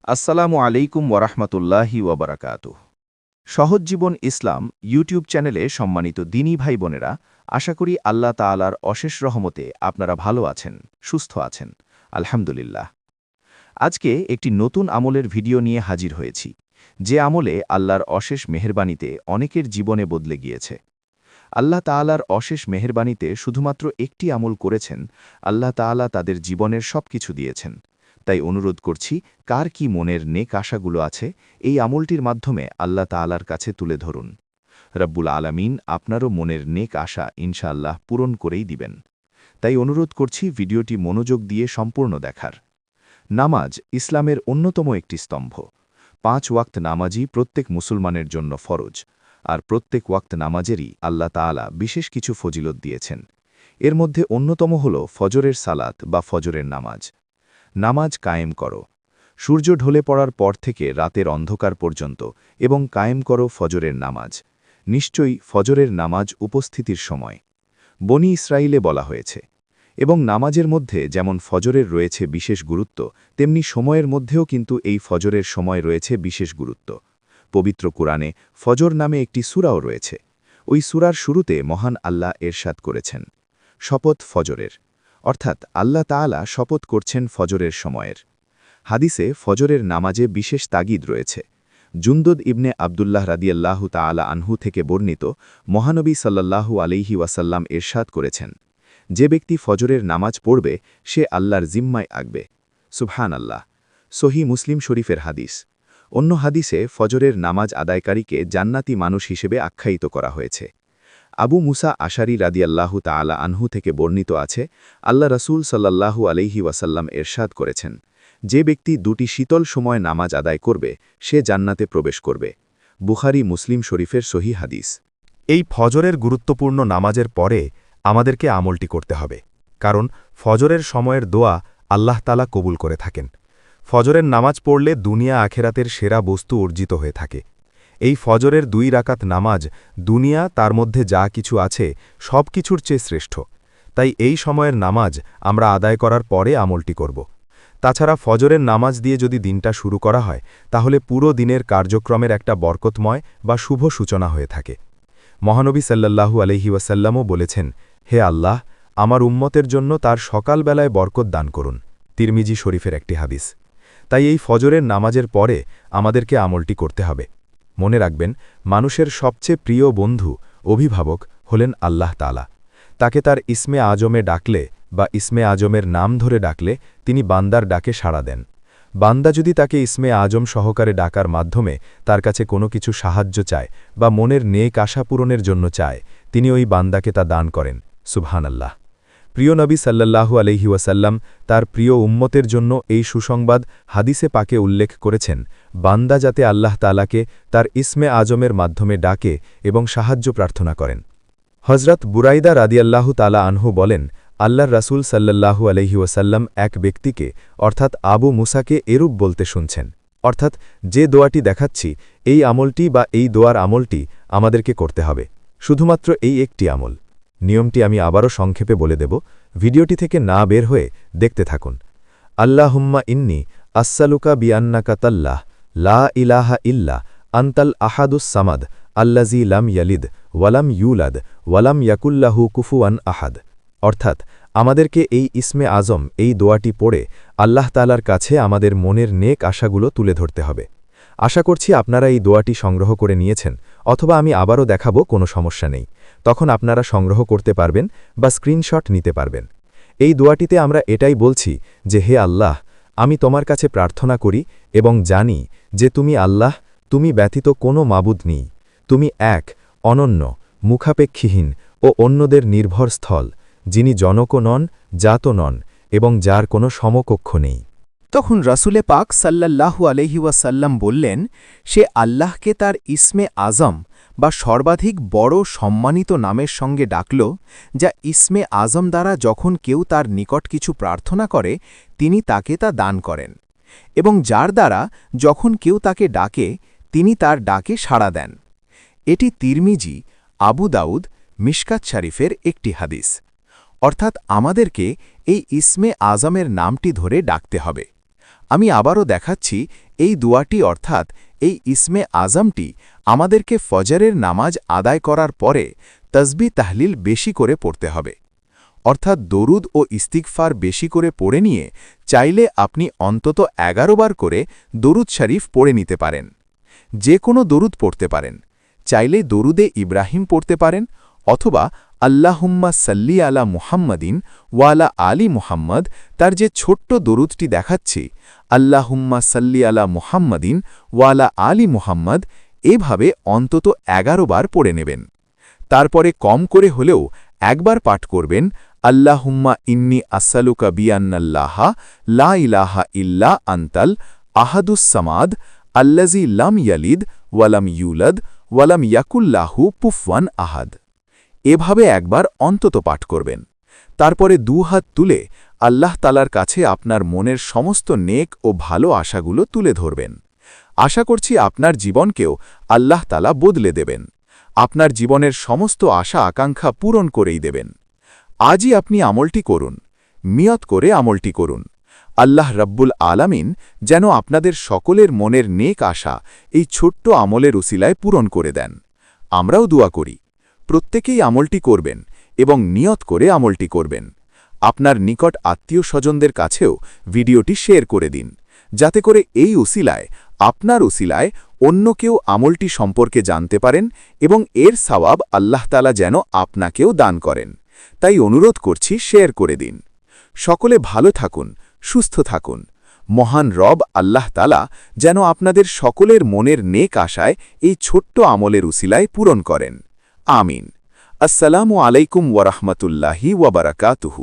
আসসালামু আলাইকুম ওয়ারাহমাতুল্লাহি ওয়াবারাকাতুহ। সহজ জীবন ইসলাম ইউটিউব চ্যানেলে সম্মানিত দিনী ভাই বোনেরা, আশা করি আল্লাহ তাআলার অশেষ রহমতে আপনারা ভালো আছেন, সুস্থ আছেন। আলহামদুলিল্লাহ। আজকে একটি নতুন আমলের ভিডিও নিয়ে হাজির হয়েছি, যে আমলে আল্লাহর অশেষ মেহেরবানিতে অনেকের জীবনে বদলে গিয়েছে। আল্লাহ তাআলার অশেষ মেহেরবানিতে শুধুমাত্র একটি আমল করেছেন, আল্লাহ তাআলা তাদের জীবনের সবকিছু দিয়েছেন। তাই অনুরোধ করছি, কার কি মনের নেক আশাগুলো আছে, এই আমলটির মাধ্যমে আল্লাহ তাআলার কাছে তুলে ধরুন। রব্বুল আলামিন আপনারও মনের নেক আশা ইনশাআল্লাহ পূরণ করেই দিবেন। তাই অনুরোধ করছি ভিডিওটি মনোযোগ দিয়ে সম্পূর্ণ দেখার। নামাজ ইসলামের অন্যতম একটি স্তম্ভ। ৫ ওয়াক্ত নামাজই প্রত্যেক মুসলমানের জন্য ফরজ, আর প্রত্যেক ওয়াক্ত নামাজেরই আল্লাহ তাআলা বিশেষ কিছু ফজিলত দিয়েছেন। এর মধ্যে অন্যতম হল ফজরের সালাত বা ফজরের নামাজ। নামাজ কায়েম করো, সূর্য ঢলে পড়ার পর থেকে রাতের অন্ধকার পর্যন্ত, এবং কায়েম করো ফজরের নামাজ। নিশ্চয়ই ফজরের নামাজ উপস্থিতির সময় বনি ইসরাইলে বলা হয়েছে। এবং নামাজের মধ্যে যেমন ফজরের রয়েছে বিশেষ গুরুত্ব, তেমনি সময়ের মধ্যেও কিন্তু এই ফজরের সময় রয়েছে বিশেষ গুরুত্ব। পবিত্র কুরআনে ফজর নামে একটি সূরাও রয়েছে। ওই সূরার শুরুতে মহান আল্লাহ এরশাদ করেছেন, শপথ ফজরের, অর্থাৎ আল্লাহ তাআলা শপথ করছেন ফজরের সময়ের। হাদিসে ফজরের নামাজে বিশেষ তাগিদ রয়েছে। জুন্দুদ ইবনে আবদুল্লাহ রাদিয়াল্লাহু তাআলা আনহু থেকে বর্ণিত, মহানবী সাল্লাল্লাহু আলাইহি ওয়াসাল্লাম এরশাদ করেছেন, যে ব্যক্তি ফজরের নামাজ পড়বে সে আল্লাহর জিম্মায় আগবে। সুবহানাল্লাহ। সহিহ মুসলিম শরীফের হাদিস। অন্য হাদিসে ফজরের নামাজ আদায়কারীকে জান্নাতি মানুষ হিসেবে আখ্যায়িত করা হয়েছে। আবু মুসা আশারি রাদিয়াল্লাহু তাআলা আনহু থেকে বর্ণিত আছে, আল্লাহ রাসূল সাল্লাল্লাহু আলাইহি ওয়াসাল্লাম এরশাদ করেছেন, যে ব্যক্তি দুটি শীতল সময় নামাজ আদায় করবে সে জান্নাতে প্রবেশ করবে। বুখারী মুসলিম শরীফের সহিহ হাদিস। এই ফজরের গুরুত্বপূর্ণ নামাজের পরে আমাদেরকে আমলটি করতে হবে, কারণ ফজরের সময়ের দোয়া আল্লাহ তাআলা কবুল করে থাকেন। ফজরের নামাজ পড়লে দুনিয়া আখেরাতের সেরা বস্তু অর্জিত হয়ে থাকে। এই ফজরের ২ রাকাত নামাজ দুনিয়া তার মধ্যে যা কিছু আছে সব কিছুর চেয়ে শ্রেষ্ঠ। তাই এই সময়ের নামাজ আমরা আদায় করার পরে আমলটি করব। তাছাড়া ফজরের নামাজ দিয়ে যদি দিনটা শুরু করা হয়, তাহলে পুরো দিনের কার্যক্রমের একটা বরকতময় বা শুভ সূচনা হয়ে থাকে। মহানবী সাল্লাল্লাহু আলাইহি ওয়াসাল্লামও বলেছেন, হে আল্লাহ, আমার উম্মতের জন্য তার সকালবেলায় বরকত দান করুন। তিরমিজি শরীফের একটি হাদিস। তাই এই ফজরের নামাজের পরে আমাদেরকে আমলটি করতে হবে। মনে রাখবেন, মানুষের সবচেয়ে প্রিয় বন্ধু, অভিভাবক হলেন আল্লাহ তাআলা। তাকে তার ইসমে আজমে ডাকলে বা ইসমে আজমের নাম ধরে ডাকলে তিনি বান্দার ডাকে সাড়া দেন। বান্দা যদি তাকে ইসমে আজম সহকারে ডাকার মাধ্যমে তার কাছে কোনো কিছু সাহায্য চায় বা মনের নেক আশা পূরণের জন্য চায়, তিনি ওই বান্দাকে তা দান করেন। সুবহানাল্লাহ। প্রিয় নবী সাল্লাল্লাহু আলাইহি ওয়াসাল্লাম তার প্রিয় উম্মতের জন্য এই সুসংবাদ হাদিসে পাকে উল্লেখ করেছেন, বান্দা যাতে আল্লাহ তাআলাকে তার ইসমে আজমের মাধ্যমে ডাকে এবং সাহায্য প্রার্থনা করেন। হজরত বুরাইদা রাদিয়াল্লাহু তাআলা আনহু বলেন, আল্লাহর রাসূল সাল্লাল্লাহু আলাইহি ওয়াসাল্লাম এক ব্যক্তিকে অর্থাৎ আবু মুসাকে এরূপ বলতে শুনছেন, অর্থাৎ যে দোয়াটি দেখাচ্ছি এই আমলটি বা এই দোয়ার আমলটি আমাদেরকে করতে হবে, শুধুমাত্র এই একটি আমল। নিয়মটি আমি আবারও সংক্ষেপে বলে দেব, ভিডিওটি থেকে না বের হয়ে দেখতে থাকুন। আল্লাহুম্মা ইন্নী আসসালুকা বিআন্নাকা তাল্লাহ লা ইলাহা ইল্লা আনতাল আহাদুস সামাদ আল্লাযী লাম ইয়ালিদ ওয়ালাম ইউলাদ ওয়ালাম ইয়াকুল্লাহু কুফুয়ান আহাদ। অর্থাৎ আমাদেরকে এই ইসমে আজম, এই দোয়াটি পড়ে আল্লাহ তাআলার কাছে আমাদের মনের নেক আশাগুলো তুলে ধরতে হবে। আশা করছি আপনারা এই দোয়াটি সংগ্রহ করে নিয়েছেন, অথবা আমি আবারও দেখাবো, কোনো সমস্যা নেই। তখন আপনারা সংগ্রহ করতে পারবেন বা স্ক্রিনশট নিতে পারবেন। এই দোয়াটিতে আমরা এটাই বলছি যে, হে আল্লাহ, আমি তোমার কাছে প্রার্থনা করি এবং জানি যে তুমি আল্লাহ, তুমি ব্যতীত কোনো মাবুদ নেই। তুমি এক, অনন্য, মুখাপেক্ষীহীন ও অন্যদের নির্ভর স্থল, যিনি জনকও নন, জাতও নন এবং যার কোনো সমকক্ষ নেই। তখন রাসূলে পাক সাল্লাল্লাহু আলাইহি ওয়াসাল্লাম বললেন, সে আল্লাহকে তার ইসমে আজম বা সর্বাধিক বড় সম্মানিত নামের সঙ্গে ডাকল, যা ইসমে আজম দ্বারা যখন কেউ তার নিকট কিছু প্রার্থনা করে তিনি তাকে তা দান করেন, এবং যার দ্বারা যখন কেউ তাকে ডাকে তিনি তার ডাকে সাড়া দেন। এটি তিরমিজি, আবু দাউদ, মিশকাত শরীফের একটি হাদিস। অর্থাৎ আমাদেরকে এই ইসমে আজমের নামটি ধরে ডাকতে হবে। আমি আবারও দেখাচ্ছি এই দোয়াটি অর্থাৎ এই ইসমে আজমটি আমাদেরকে ফজরের নামাজ আদায় করার পরে তসবি তাহলিল বেশি করে পড়তে হবে অর্থাৎ দরুদ ও ইস্তিগফার বেশি করে পড়ে নিয়ে চাইলে আপনি অন্তত 11 বার করে দরুদ শরীফ পড়ে নিতে পারেন যে কোনো দরুদ পড়তে পারেন চাইলে দরুদে ইব্রাহিম পড়তে পারেন অথবা আল্লাহুম্মা সাল্লি আলা মুহাম্মাদিন ওয়ালা আলী মুহাম্মদ তার যে ছোট্ট দরুদটি দেখাচ্ছি আল্লাহুম্মা সাল্লি আলা মুহাম্মাদিন ওয়ালা আলী মুহাম্মদ এভাবে অন্তত 11 বার পড়ে নেবেন তারপরে কম করে হলেও একবার পাঠ করবেন আল্লাহুম্মা ইন্নি আসসালুকা বিআন্নাল্লাহা লা ইলাহা ইল্লা আনতাল আহাদুস সামাদ আল্লাজি লাম ইয়ালিদ ওয়ালাম ইউলাদ ওয়ালাম ইয়াকুল্লাহু কুফুয়ান আহাদ এভাবে একবার অন্তত পাঠ করবেন তারপরে দুহাত তুলে আল্লাহ তালার কাছে আপনার মনের সমস্ত নেক ও ভালো আশাগুলো তুলে ধরবেন আশা করছি আপনার জীবনকেও আল্লাহ তালা বদলে দেবেন আপনার জীবনের সমস্ত আশা আকাঙ্ক্ষা পূরণ করেই দেবেন আজই আপনি আমলটি করুন নিয়ত করে আমলটি করুন আল্লাহ রব্বুল আলামিন যেন আপনাদের সকলের মনের নেক আশা এই ছোট্ট আমলের উসিলায় পূরণ করে দেন আমরাও দোয়া করি প্রত্যেকেই আমলটি করবেন এবং নিয়ত করে আমলটি করবেন আপনার নিকট আত্মীয় স্বজনদের কাছেও ভিডিওটি শেয়ার করে দিন যাতে করে এই উসিলায় আপনার উসিলায় অন্য কেউ আমলটি সম্পর্কে জানতে পারেন এবং এর সওয়াব আল্লাহ তাআলা যেন আপনাকেও দান করেন তাই অনুরোধ করছি শেয়ার করে দিন সকলে ভালো থাকুন সুস্থ থাকুন মহান রব আল্লাহ তাআলা যেন আপনাদের সকলের মনের নেক আশায় এই ছোট্ট আমলের উসিলায় পূরণ করেন আমিন আসসালামু আলাইকুম ওয়া রাহমাতুল্লাহি ওয়া বারাকাতুহু